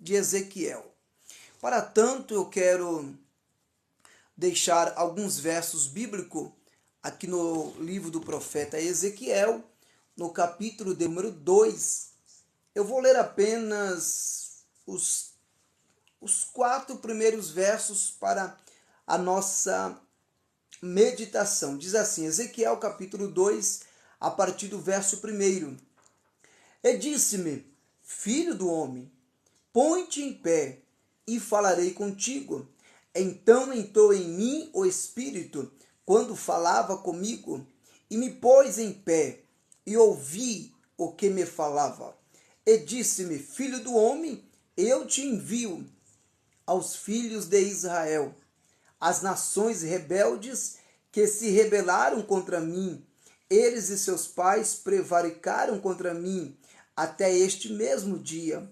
de Ezequiel. Para tanto, eu quero deixar alguns versos bíblicos aqui no livro do profeta Ezequiel, no capítulo de número 2. Eu vou ler apenas os 4 primeiros versos para a nossa meditação. Diz assim, Ezequiel capítulo 2, a partir do verso 1. E disse-me, filho do homem, põe-te em pé e falarei contigo. Então entrou em mim o Espírito, quando falava comigo, e me pôs em pé, e ouvi o que me falava. E disse-me, filho do homem, eu te envio aos filhos de Israel, as nações rebeldes que se rebelaram contra mim. Eles e seus pais prevaricaram contra mim até este mesmo dia.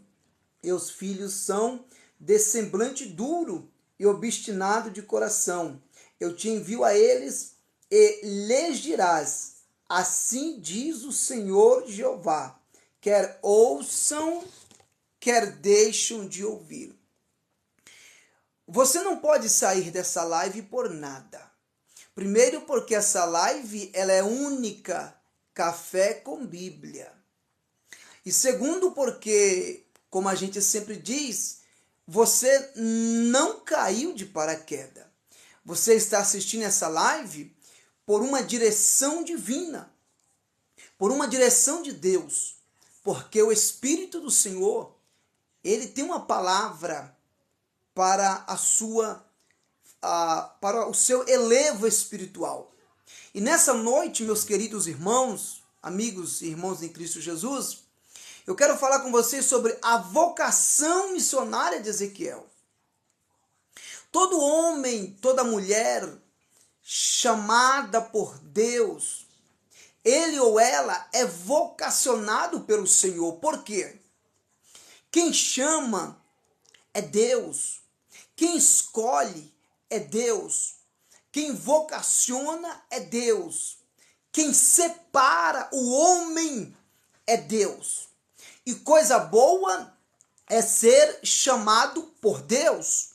E os filhos são de semblante duro e obstinado de coração. Eu te envio a eles e lhes dirás, assim diz o Senhor Jeová, quer ouçam, quer deixam de ouvir. Você não pode sair dessa live por nada. Primeiro porque essa live ela é única, café com Bíblia. E segundo porque, como a gente sempre diz, você não caiu de paraquedas. Você está assistindo essa live por uma direção divina, por uma direção de Deus, porque o Espírito do Senhor, ele tem uma palavra para para o seu elevo espiritual. E nessa noite, meus queridos irmãos, amigos e irmãos em Cristo Jesus, eu quero falar com vocês sobre a vocação missionária de Ezequiel. Todo homem, toda mulher chamada por Deus, ele ou ela é vocacionado pelo Senhor. Por quê? Quem chama é Deus. Quem escolhe é Deus. Quem vocaciona é Deus. Quem separa o homem é Deus. E coisa boa é ser chamado por Deus.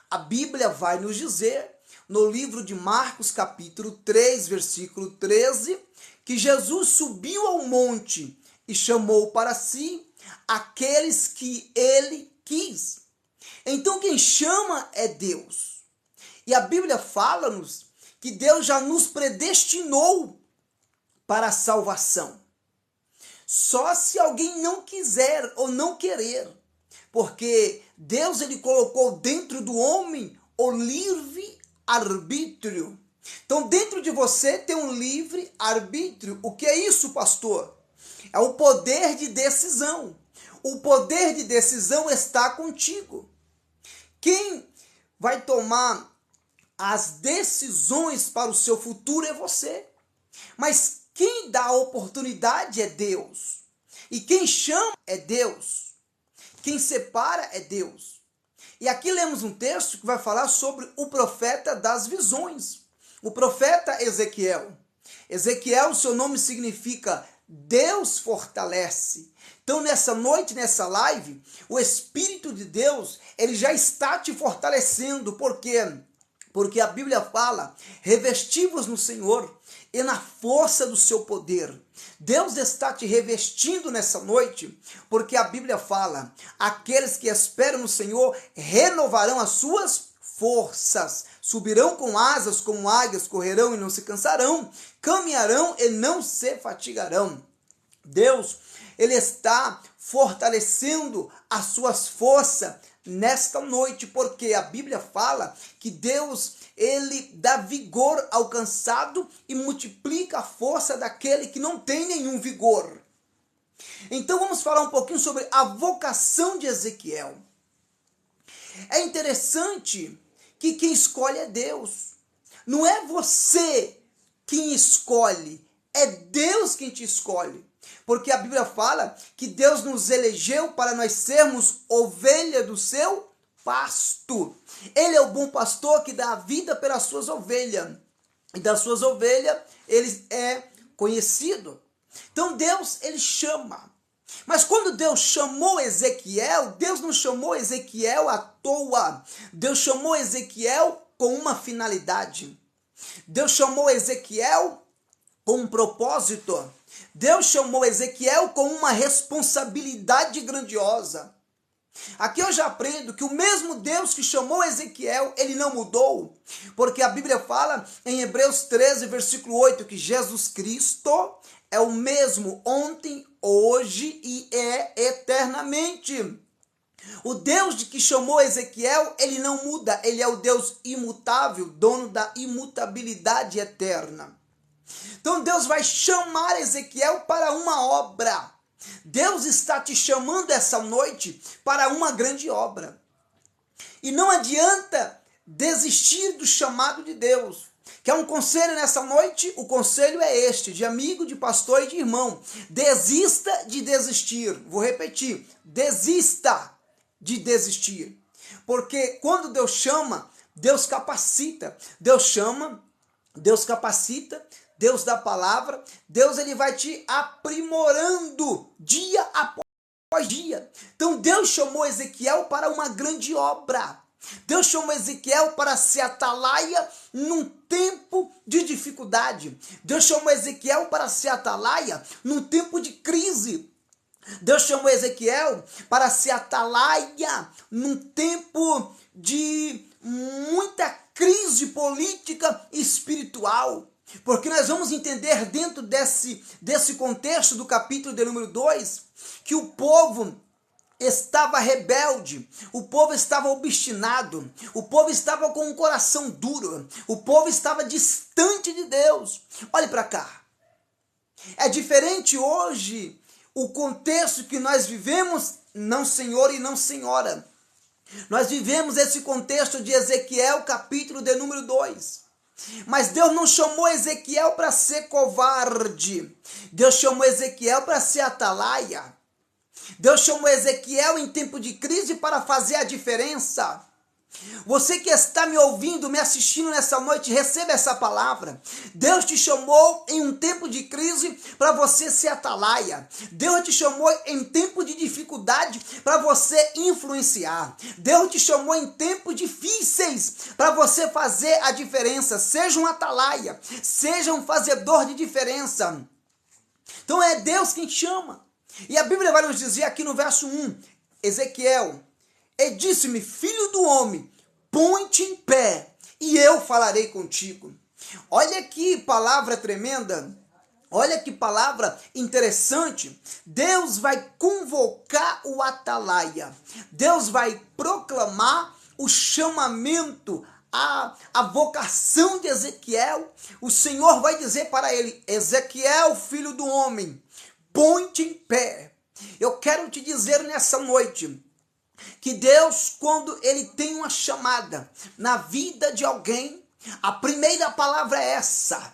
A Bíblia vai nos dizer, no livro de Marcos, capítulo 3, versículo 13, que Jesus subiu ao monte e chamou para si aqueles que ele quis. Então quem chama é Deus. E a Bíblia fala-nos que Deus já nos predestinou para a salvação. Só se alguém não quiser ou não querer. Porque Deus ele colocou dentro do homem o livre arbítrio. Então dentro de você tem um livre arbítrio. O que é isso, pastor? É o poder de decisão. O poder de decisão está contigo. Quem vai tomar as decisões para o seu futuro é você. Mas quem dá a oportunidade é Deus. E quem chama é Deus. Quem separa é Deus. E aqui lemos um texto que vai falar sobre o profeta das visões. O profeta Ezequiel. Ezequiel, seu nome significa Deus fortalece. Então nessa noite, nessa live, o Espírito de Deus, ele já está te fortalecendo. Por quê? Porque a Bíblia fala, revesti-vos no Senhor e na força do seu poder. Deus está te revestindo nessa noite, porque a Bíblia fala, aqueles que esperam no Senhor renovarão as suas forças, subirão com asas como águias, correrão e não se cansarão, caminharão e não se fatigarão. Deus, ele está fortalecendo as suas forças nesta noite, porque a Bíblia fala que Deus, ele dá vigor ao cansado e multiplica a força daquele que não tem nenhum vigor. Então vamos falar um pouquinho sobre a vocação de Ezequiel. É interessante que quem escolhe é Deus. Não é você quem escolhe, é Deus quem te escolhe. Porque a Bíblia fala que Deus nos elegeu para nós sermos ovelha do seu pasto. Ele é o bom pastor que dá a vida pelas suas ovelhas. E das suas ovelhas ele é conhecido. Então Deus, ele chama. Mas quando Deus chamou Ezequiel, Deus não chamou Ezequiel à toa. Deus chamou Ezequiel com uma finalidade. Deus chamou Ezequiel com um propósito. Deus chamou Ezequiel com uma responsabilidade grandiosa. Aqui eu já aprendo que o mesmo Deus que chamou Ezequiel, ele não mudou, porque a Bíblia fala em Hebreus 13, versículo 8, que Jesus Cristo é o mesmo ontem, hoje e é eternamente. O Deus que chamou Ezequiel, ele não muda, ele é o Deus imutável, dono da imutabilidade eterna. Então Deus vai chamar Ezequiel para uma obra. Deus está te chamando essa noite para uma grande obra. E não adianta desistir do chamado de Deus. Quer um conselho nessa noite? O conselho é este, de amigo, de pastor e de irmão. Desista de desistir. Vou repetir, desista de desistir. Porque quando Deus chama, Deus capacita. Deus chama, Deus capacita, Deus dá palavra, Deus ele vai te aprimorando dia após dia. Então Deus chamou Ezequiel para uma grande obra. Deus chamou Ezequiel para ser atalaia num tempo de dificuldade. Deus chamou Ezequiel para ser atalaia num tempo de crise. Deus chamou Ezequiel para ser atalaia num tempo de muita crise política e espiritual. Porque nós vamos entender dentro desse contexto do capítulo de número 2, que o povo estava rebelde, o povo estava obstinado, o povo estava com um coração duro, o povo estava distante de Deus. Olhe para cá. É diferente hoje o contexto que nós vivemos, não senhor e não senhora. Nós vivemos esse contexto de Ezequiel, capítulo de número 2. Mas Deus não chamou Ezequiel para ser covarde. Deus chamou Ezequiel para ser atalaia. Deus chamou Ezequiel em tempo de crise para fazer a diferença. Você que está me ouvindo, me assistindo nessa noite, receba essa palavra. Deus te chamou em um tempo de crise para você ser atalaia. Deus te chamou em tempo de dificuldade para você influenciar. Deus te chamou em tempos difíceis para você fazer a diferença. Seja um atalaia, seja um fazedor de diferença. Então é Deus quem chama. E a Bíblia vai nos dizer aqui no verso 1, Ezequiel: e disse-me, filho do homem, põe-te em pé, e eu falarei contigo. Olha que palavra tremenda, olha que palavra interessante. Deus vai convocar o atalaia, Deus vai proclamar o chamamento, a vocação de Ezequiel. O Senhor vai dizer para ele: Ezequiel, filho do homem, põe-te em pé. Eu quero te dizer nessa noite, que Deus, quando ele tem uma chamada na vida de alguém, a primeira palavra é essa: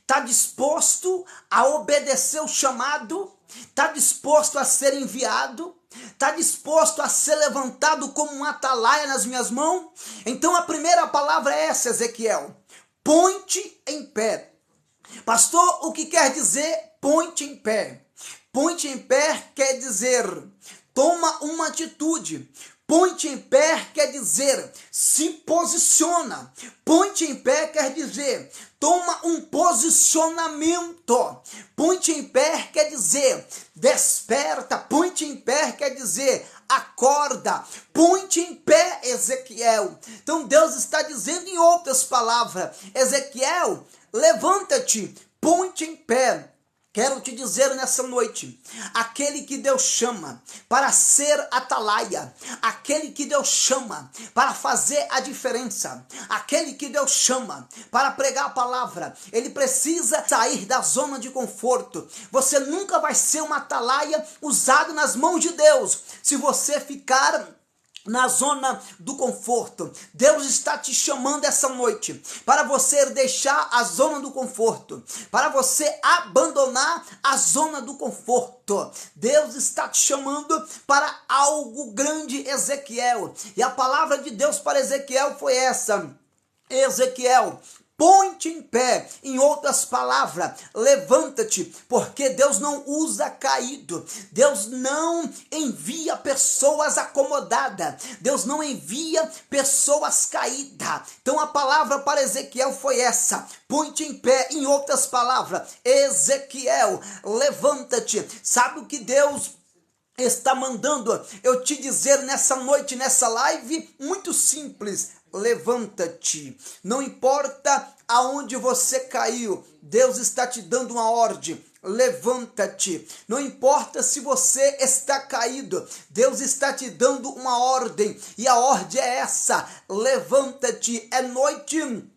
está disposto a obedecer o chamado? Está disposto a ser enviado? Está disposto a ser levantado como um atalaia nas minhas mãos? Então a primeira palavra é essa, Ezequiel: põe-te em pé. Pastor, o que quer dizer põe-te em pé? Põe-te em pé quer dizer toma uma atitude. Põe-te em pé quer dizer se posiciona. Põe-te em pé quer dizer toma um posicionamento. Põe-te em pé quer dizer desperta. Põe-te em pé quer dizer acorda. Põe-te em pé, Ezequiel. Então Deus está dizendo em outras palavras: Ezequiel, levanta-te, põe-te em pé. Quero te dizer nessa noite, aquele que Deus chama para ser atalaia, aquele que Deus chama para fazer a diferença, aquele que Deus chama para pregar a palavra, ele precisa sair da zona de conforto. Você nunca vai ser uma atalaia usado nas mãos de Deus se você ficar na zona do conforto. Deus está te chamando essa noite para você deixar a zona do conforto, para você abandonar a zona do conforto. Deus está te chamando para algo grande, Ezequiel. E a palavra de Deus para Ezequiel foi essa: Ezequiel, Põe-te em pé, em outras palavras, levanta-te, porque Deus não usa caído, Deus não envia pessoas acomodadas, Deus não envia pessoas caídas. Então a palavra para Ezequiel foi essa: põe-te em pé, em outras palavras, Ezequiel, levanta-te. Sabe o que Deus está mandando eu te dizer nessa noite, nessa live? Muito simples: levanta-te. Não importa aonde você caiu, Deus está te dando uma ordem: levanta-te. Não importa se você está caído, Deus está te dando uma ordem, e a ordem é essa: levanta-te. É noite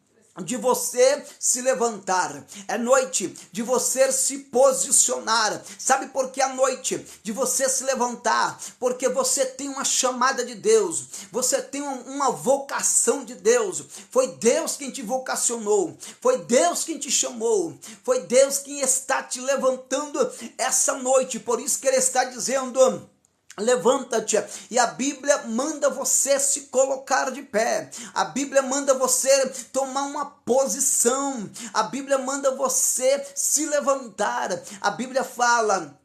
de você se levantar, é noite de você se posicionar. Sabe por que é a noite de você se levantar? Porque você tem uma chamada de Deus, você tem uma vocação de Deus. Foi Deus quem te vocacionou, foi Deus quem te chamou, foi Deus quem está te levantando essa noite. Por isso que Ele está dizendo: levanta-te. E a Bíblia manda você se colocar de pé, a Bíblia manda você tomar uma posição, a Bíblia manda você se levantar. A Bíblia fala: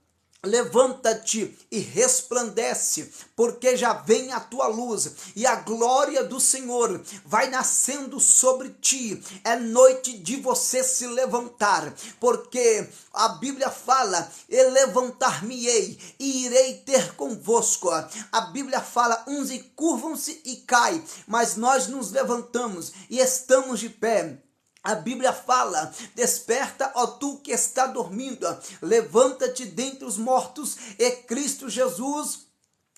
levanta-te e resplandece, porque já vem a tua luz e a glória do Senhor vai nascendo sobre ti. É noite de você se levantar, porque a Bíblia fala: e levantar-me-ei e irei ter convosco. A Bíblia fala: uns encurvam-se e caem, mas nós nos levantamos e estamos de pé. A Bíblia fala: desperta, ó tu que está dormindo, levanta-te dentre os mortos e Cristo Jesus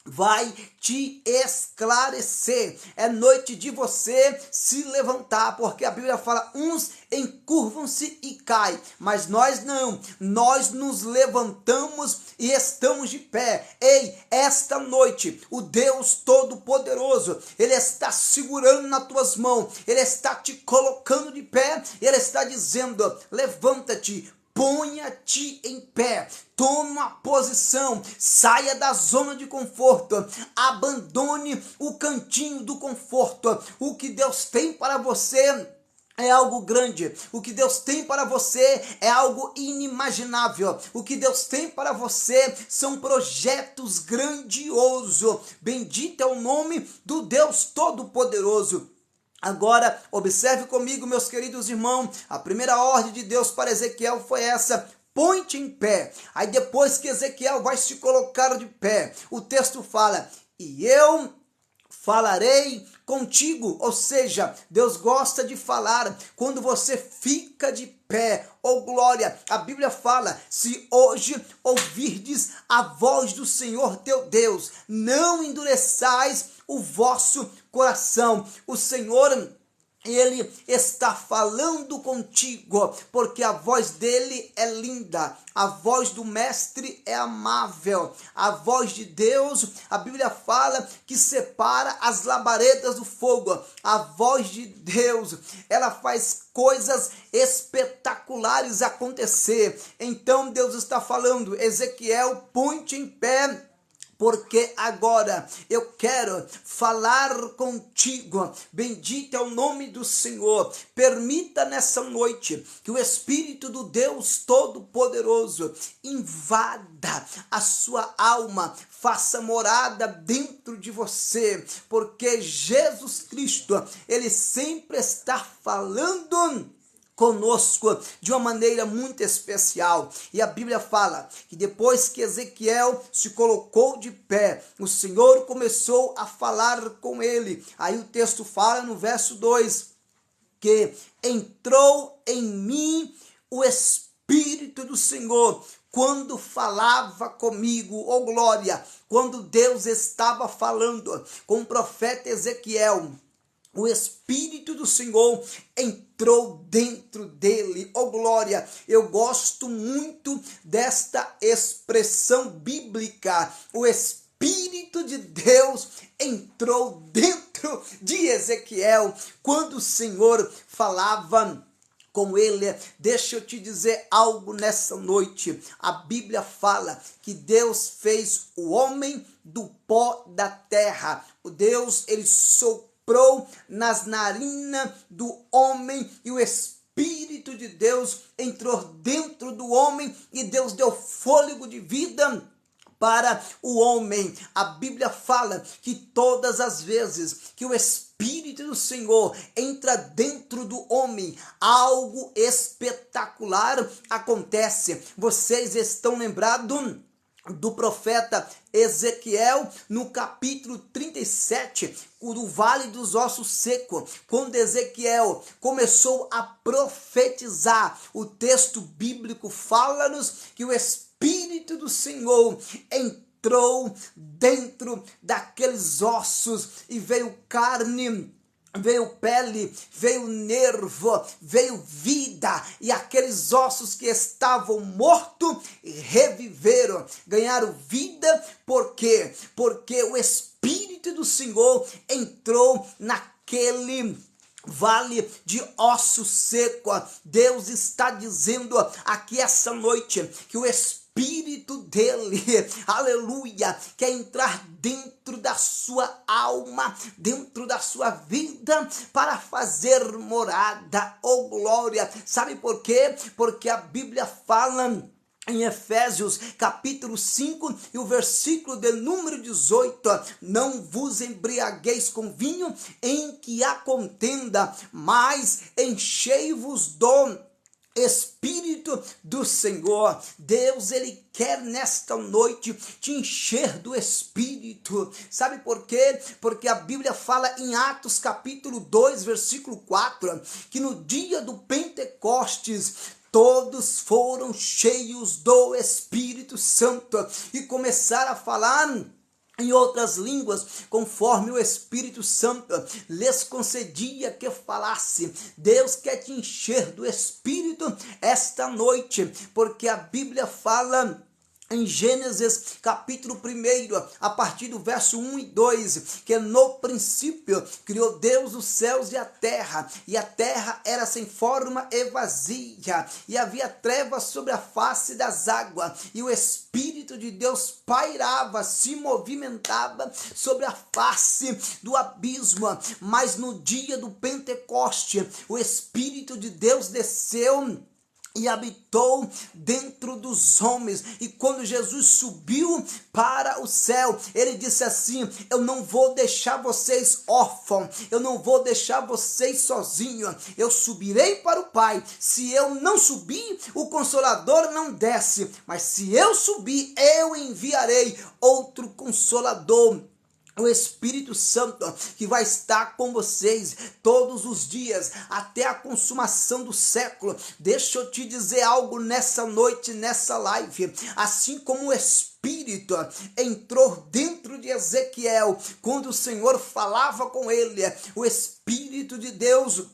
vai te esclarecer. É noite de você se levantar, porque a Bíblia fala: uns encurvam-se e caem, mas nós não, nós nos levantamos e estamos de pé. Ei, esta noite o Deus Todo-Poderoso, Ele está segurando nas tuas mãos, Ele está te colocando de pé, Ele está dizendo: levanta-te, ponha-te em pé, tome uma posição, saia da zona de conforto, abandone o cantinho do conforto. O que Deus tem para você é algo grande, o que Deus tem para você é algo inimaginável, o que Deus tem para você são projetos grandiosos. Bendito é o nome do Deus Todo-Poderoso. Agora, observe comigo, meus queridos irmãos, a primeira ordem de Deus para Ezequiel foi essa: põe-te em pé. Aí depois que Ezequiel vai se colocar de pé, o texto fala: e eu falarei contigo. Ou seja, Deus gosta de falar quando você fica de pé. Oh glória, a Bíblia fala: se hoje ouvirdes a voz do Senhor teu Deus, não endureçais o vosso coração. O Senhor, Ele está falando contigo, porque a voz dele é linda, a voz do mestre é amável, a voz de Deus, a Bíblia fala que separa as labaredas do fogo. A voz de Deus, ela faz coisas espetaculares acontecer. Então Deus está falando: Ezequiel, põe-te em pé, porque agora eu quero falar contigo. Bendito é o nome do Senhor. Permita nessa noite que o Espírito do Deus Todo-Poderoso invada a sua alma, faça morada dentro de você, porque Jesus Cristo, Ele sempre está falando conosco de uma maneira muito especial. E a Bíblia fala que depois que Ezequiel se colocou de pé, o Senhor começou a falar com ele. Aí o texto fala no verso 2 que entrou em mim o Espírito do Senhor quando falava comigo. Oh glória, quando Deus estava falando com o profeta Ezequiel, o Espírito do Senhor entrou dentro dele. Oh glória, eu gosto muito desta expressão bíblica. O Espírito de Deus entrou dentro de Ezequiel quando o Senhor falava com ele. Deixa eu te dizer algo nessa noite. A Bíblia fala que Deus fez o homem do pó da terra. O Deus, ele socou soprou nas narinas do homem e o Espírito de Deus entrou dentro do homem e Deus deu fôlego de vida para o homem. A Bíblia fala que todas as vezes que o Espírito do Senhor entra dentro do homem, algo espetacular acontece. Vocês estão lembrados do profeta Ezequiel, no capítulo 37, do Vale dos Ossos Secos, quando Ezequiel começou a profetizar, o texto bíblico fala-nos que o Espírito do Senhor entrou dentro daqueles ossos e veio carne, veio pele, veio nervo, veio vida, e aqueles ossos que estavam mortos reviveram, ganharam vida. Por quê? Porque o Espírito do Senhor entrou naquele vale de osso seco. Deus está dizendo aqui essa noite que o Espírito dele, aleluia, quer entrar dentro da sua alma, dentro da sua vida, para fazer morada, oh glória. Sabe por quê? Porque a Bíblia fala em Efésios capítulo 5 e o versículo de número 18, não vos embriagueis com vinho em que há contenda, mas enchei-vos do Espírito do Senhor. Deus, ele quer nesta noite te encher do Espírito. Sabe por quê? Porque a Bíblia fala em Atos capítulo 2, versículo 4, que no dia do Pentecostes, todos foram cheios do Espírito Santo e começaram a falar em outras línguas, conforme o Espírito Santo lhes concedia que falasse. Deus quer te encher do Espírito esta noite, porque a Bíblia fala em Gênesis capítulo 1, a partir do verso 1 e 2, que no princípio criou Deus os céus e a terra era sem forma e vazia, e havia trevas sobre a face das águas, e o Espírito de Deus pairava, se movimentava sobre a face do abismo. Mas no dia do Pentecoste, o Espírito de Deus desceu e habitou dentro dos homens. E quando Jesus subiu para o céu, ele disse assim: eu não vou deixar vocês órfãos, eu não vou deixar vocês sozinhos, eu subirei para o Pai. Se eu não subir, o Consolador não desce, mas se eu subir, eu enviarei outro Consolador, o Espírito Santo, que vai estar com vocês todos os dias, até a consumação do século. Deixa eu te dizer algo nessa noite, nessa live. Assim como o Espírito entrou dentro de Ezequiel, quando o Senhor falava com ele, o Espírito de Deus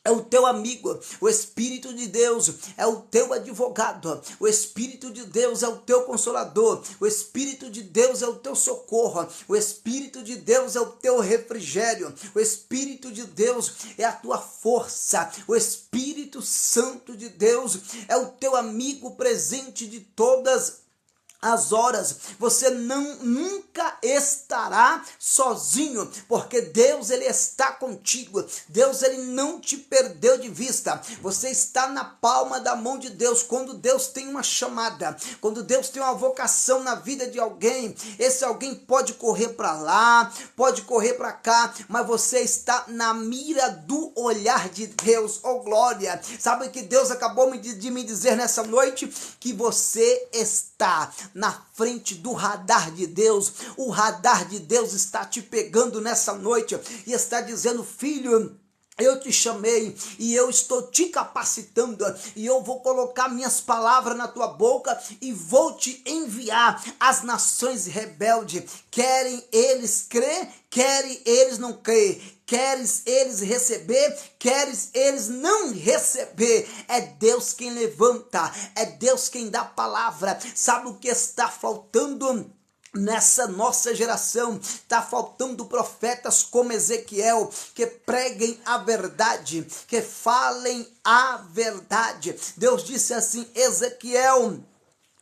é o teu amigo, o Espírito de Deus é o teu advogado, o Espírito de Deus é o teu consolador, o Espírito de Deus é o teu socorro, o Espírito de Deus é o teu refrigério, o Espírito de Deus é a tua força, o Espírito Santo de Deus é o teu amigo presente de todas as horas. Você nunca estará sozinho, porque Deus, ele está contigo. Deus, ele não te perdeu de vista. Você está na palma da mão de Deus. Quando Deus tem uma chamada, quando Deus tem uma vocação na vida de alguém, esse alguém pode correr para lá, pode correr para cá, mas você está na mira do olhar de Deus. Oh glória! Sabe que Deus acabou de me dizer nessa noite? Que você está na frente do radar de Deus. O radar de Deus está te pegando nessa noite e está dizendo: filho, eu te chamei e eu estou te capacitando e eu vou colocar minhas palavras na tua boca e vou te enviar às nações rebeldes. Querem eles crer, querem eles não crer. Queres eles receber, queres eles não receber. É Deus quem levanta, é Deus quem dá palavra. Sabe o que está faltando nessa nossa geração? Está faltando profetas como Ezequiel, que preguem a verdade, que falem a verdade. Deus disse assim: Ezequiel,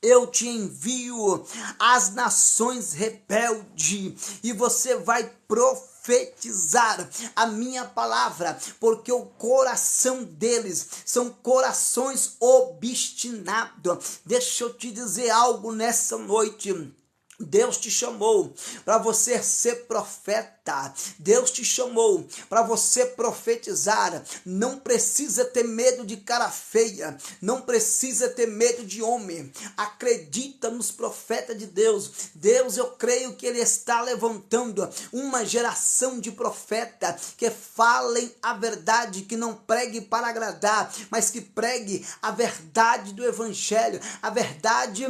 eu te envio às nações rebeldes e você vai profetizar a minha palavra, porque o coração deles são corações obstinados. Deixa eu te dizer algo nessa noite. Deus te chamou para você ser profeta. Deus te chamou para você profetizar. Não precisa ter medo de cara feia. Não precisa ter medo de homem. Acredita nos profetas de Deus. Deus, eu creio que Ele está levantando uma geração de profetas que falem a verdade, que não pregue para agradar, mas que pregue a verdade do Evangelho. A verdade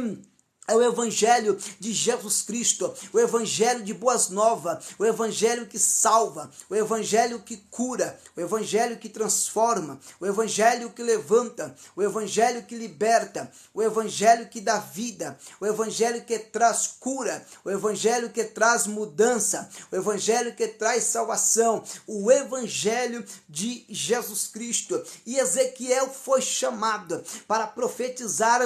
é o Evangelho de Jesus Cristo, o Evangelho de boas novas, o Evangelho que salva, o Evangelho que cura, o Evangelho que transforma, o Evangelho que levanta, o Evangelho que liberta, o Evangelho que dá vida, o Evangelho que traz cura, o Evangelho que traz mudança, o Evangelho que traz salvação, o Evangelho de Jesus Cristo. E Ezequiel foi chamado para profetizar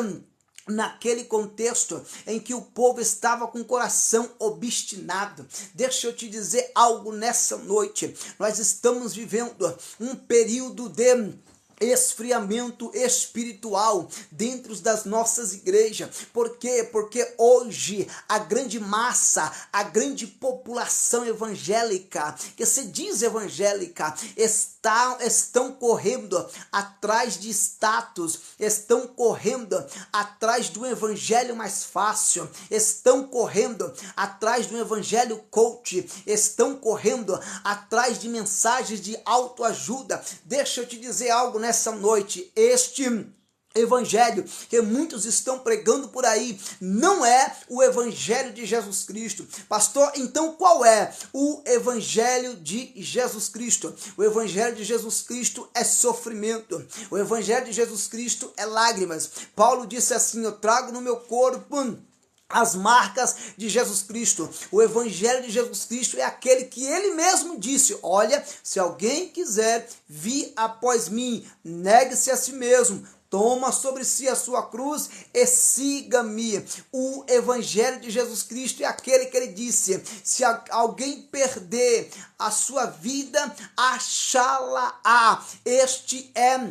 naquele contexto em que o povo estava com o coração obstinado. Deixa eu te dizer algo nessa noite. Nós estamos vivendo um período de esfriamento espiritual dentro das nossas igrejas. Por quê? Porque hoje a grande massa, a grande população evangélica, que se diz evangélica, estão correndo atrás de status, estão correndo atrás do evangelho mais fácil, estão correndo atrás do evangelho coach, estão correndo atrás de mensagens de autoajuda. Deixa eu te dizer algo nessa noite. Este evangelho que muitos estão pregando por aí não é o evangelho de Jesus Cristo. Pastor, então qual é o evangelho de Jesus Cristo? O evangelho de Jesus Cristo é sofrimento. O evangelho de Jesus Cristo é lágrimas. Paulo disse assim: eu trago no meu corpo as marcas de Jesus Cristo. O evangelho de Jesus Cristo é aquele que ele mesmo disse: olha, se alguém quiser vir após mim, negue-se a si mesmo, toma sobre si a sua cruz e siga-me. O evangelho de Jesus Cristo é aquele que ele disse: se alguém perder a sua vida, achá-la-á. Este é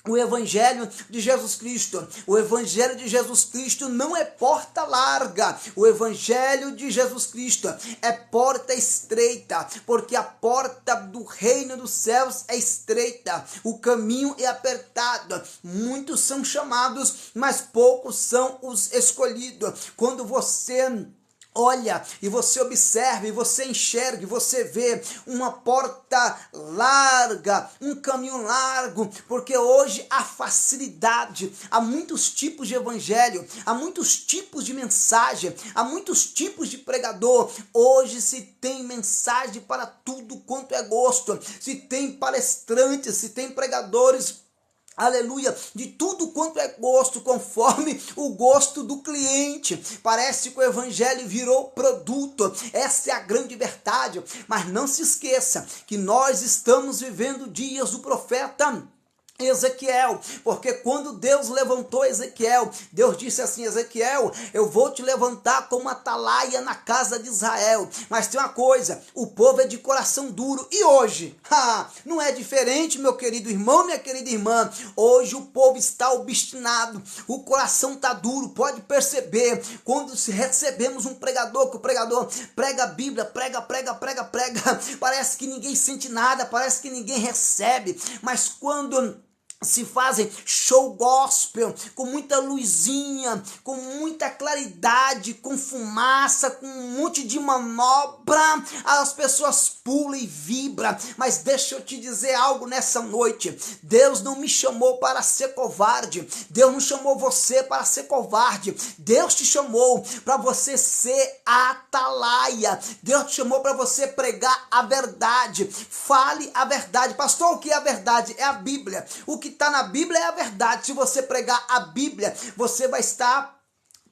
o evangelho de Jesus Cristo. O evangelho de Jesus Cristo não é porta larga. O evangelho de Jesus Cristo é porta estreita, porque a porta do reino dos céus é estreita. O caminho é apertado. Muitos são chamados, mas poucos são os escolhidos. Quando você olha e você observa, e você enxerga, e você vê uma porta larga, um caminho largo, porque hoje há facilidade, há muitos tipos de evangelho, há muitos tipos de mensagem, há muitos tipos de pregador. Hoje se tem mensagem para tudo quanto é gosto, se tem palestrantes, se tem pregadores, aleluia, de tudo quanto é gosto, conforme o gosto do cliente. Parece que o evangelho virou produto. Essa é a grande verdade. Mas não se esqueça que nós estamos vivendo dias do profeta Ezequiel, porque quando Deus levantou Ezequiel, Deus disse assim: Ezequiel, eu vou te levantar como atalaia na casa de Israel. Mas tem uma coisa, o povo é de coração duro. E hoje, não é diferente, meu querido irmão, minha querida irmã. Hoje o povo está obstinado, o coração está duro. Pode perceber, quando recebemos um pregador, que o pregador prega a Bíblia, prega, parece que ninguém sente nada, parece que ninguém recebe. Mas quando se fazem show gospel, com muita luzinha, com muita claridade, com fumaça, com um monte de manobra, as pessoas pulam e vibram. Mas deixa eu te dizer algo nessa noite: Deus não me chamou para ser covarde, Deus não chamou você para ser covarde, Deus te chamou para você ser atalaia, Deus te chamou para você pregar a verdade. Fale a verdade. Pastor, o que é a verdade? É a Bíblia. O que está na Bíblia é a verdade. Se você pregar a Bíblia, você vai estar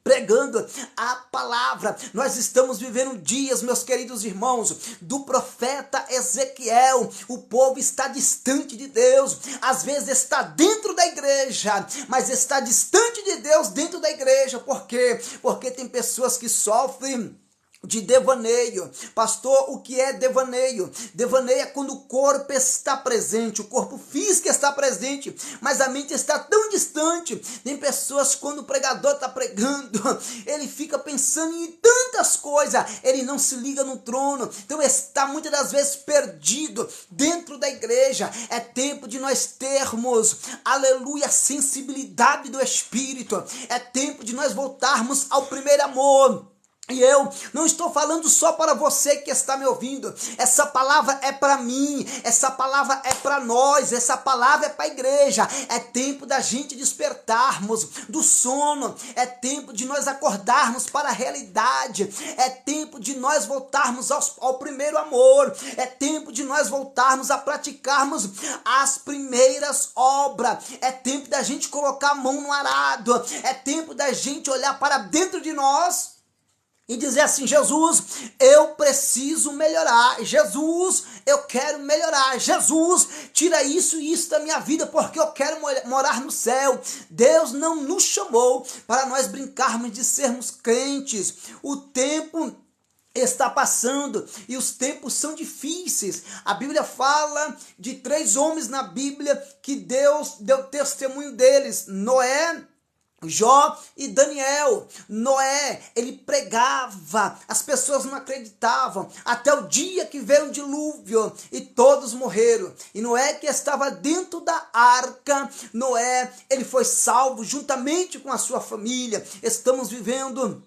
pregando a palavra. Nós estamos vivendo dias, meus queridos irmãos, do profeta Ezequiel. O povo está distante de Deus, às vezes está dentro da igreja, mas está distante de Deus dentro da igreja. Por quê? Porque tem pessoas que sofrem de devaneio. Pastor, o que é devaneio? Devaneio é quando o corpo está presente, o corpo físico está presente, mas a mente está tão distante. Tem pessoas, quando o pregador está pregando, ele fica pensando em tantas coisas, ele não se liga no trono, então está muitas das vezes perdido dentro da igreja. É tempo de nós termos, aleluia, sensibilidade do Espírito. É tempo de nós voltarmos ao primeiro amor. E eu não estou falando só para você que está me ouvindo. Essa palavra é para mim, essa palavra é para nós, essa palavra é para a igreja. É tempo da gente despertarmos do sono, é tempo de nós acordarmos para a realidade, é tempo de nós voltarmos ao primeiro amor, é tempo de nós voltarmos a praticarmos as primeiras obras, é tempo da gente colocar a mão no arado, é tempo da gente olhar para dentro de nós e dizer assim: Jesus, eu preciso melhorar. Jesus, eu quero melhorar. Jesus, tira isso e isso da minha vida, porque eu quero morar no céu. Deus não nos chamou para nós brincarmos de sermos crentes. O tempo está passando e os tempos são difíceis. A Bíblia fala de 3 homens na Bíblia que Deus deu testemunho deles: Noé, Jó e Daniel. Noé, ele pregava, as pessoas não acreditavam, até o dia que veio um dilúvio e todos morreram. E Noé, que estava dentro da arca, Noé, ele foi salvo juntamente com a sua família. Estamos vivendo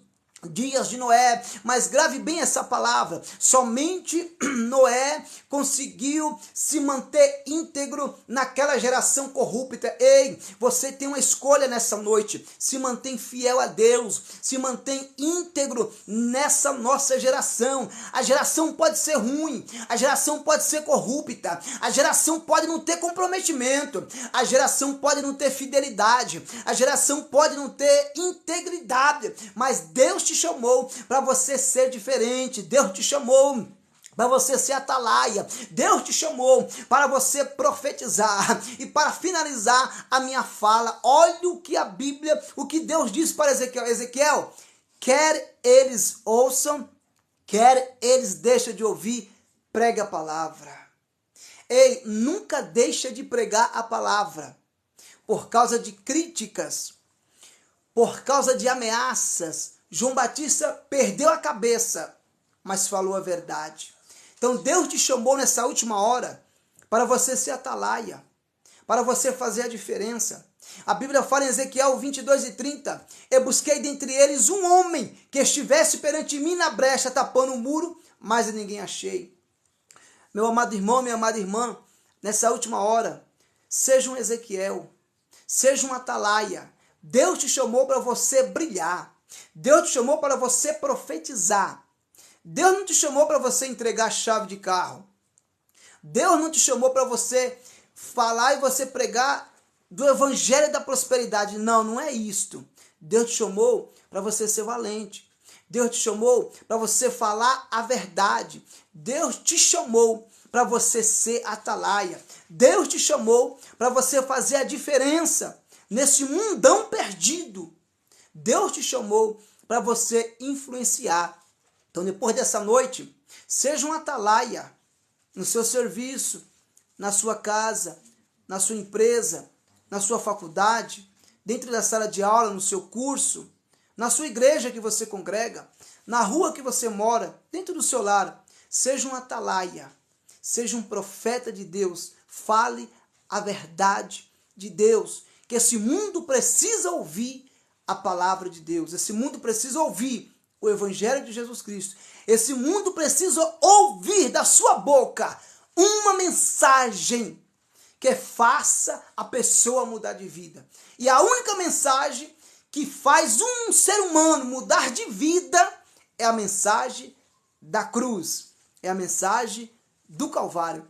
dias de Noé, mas grave bem essa palavra: somente Noé conseguiu se manter íntegro naquela geração corrupta. Ei, você tem uma escolha nessa noite: se mantém fiel a Deus, se mantém íntegro nessa nossa geração. A geração pode ser ruim, a geração pode ser corrupta, a geração pode não ter comprometimento, a geração pode não ter fidelidade, a geração pode não ter integridade, mas Deus te chamou para você ser diferente. Deus te chamou para você ser atalaia. Deus te chamou para você profetizar. E para finalizar a minha fala, olha o que a Bíblia, o que Deus disse para Ezequiel: Ezequiel, quer eles ouçam, quer eles deixem de ouvir, pregue a palavra. Ei, nunca deixa de pregar a palavra por causa de críticas, por causa de ameaças. João Batista perdeu a cabeça, mas falou a verdade. Então Deus te chamou nessa última hora para você ser atalaia, para você fazer a diferença. A Bíblia fala em Ezequiel 22:30: eu busquei dentre eles um homem que estivesse perante mim na brecha, tapando o muro, mas ninguém achei. Meu amado irmão, minha amada irmã, nessa última hora, seja um Ezequiel, seja um atalaia. Deus te chamou para você brilhar. Deus te chamou para você profetizar. Deus não te chamou para você entregar a chave de carro. Deus não te chamou para você falar e você pregar do evangelho da prosperidade. Não, não é isto. Deus te chamou para você ser valente. Deus te chamou para você falar a verdade. Deus te chamou para você ser atalaia. Deus te chamou para você fazer a diferença nesse mundão perdido. Deus te chamou para você influenciar. Então, depois dessa noite, seja um atalaia no seu serviço, na sua casa, na sua empresa, na sua faculdade, dentro da sala de aula, no seu curso, na sua igreja que você congrega, na rua que você mora, dentro do seu lar. Seja um atalaia, seja um profeta de Deus. Fale a verdade de Deus, que esse mundo precisa ouvir a palavra de Deus. Esse mundo precisa ouvir o evangelho de Jesus Cristo. Esse mundo precisa ouvir da sua boca uma mensagem que faça a pessoa mudar de vida. E a única mensagem que faz um ser humano mudar de vida é a mensagem da cruz, é a mensagem do Calvário.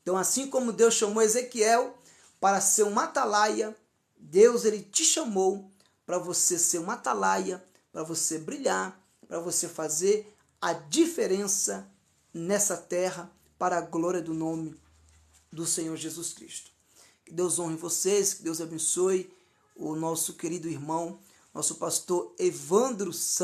Então, assim como Deus chamou Ezequiel para ser um atalaia, Deus, ele te chamou para você ser um atalaia para você brilhar, para você fazer a diferença nessa terra para a glória do nome do Senhor Jesus Cristo. Que Deus honre vocês, que Deus abençoe o nosso querido irmão, nosso pastor Evandro Santos.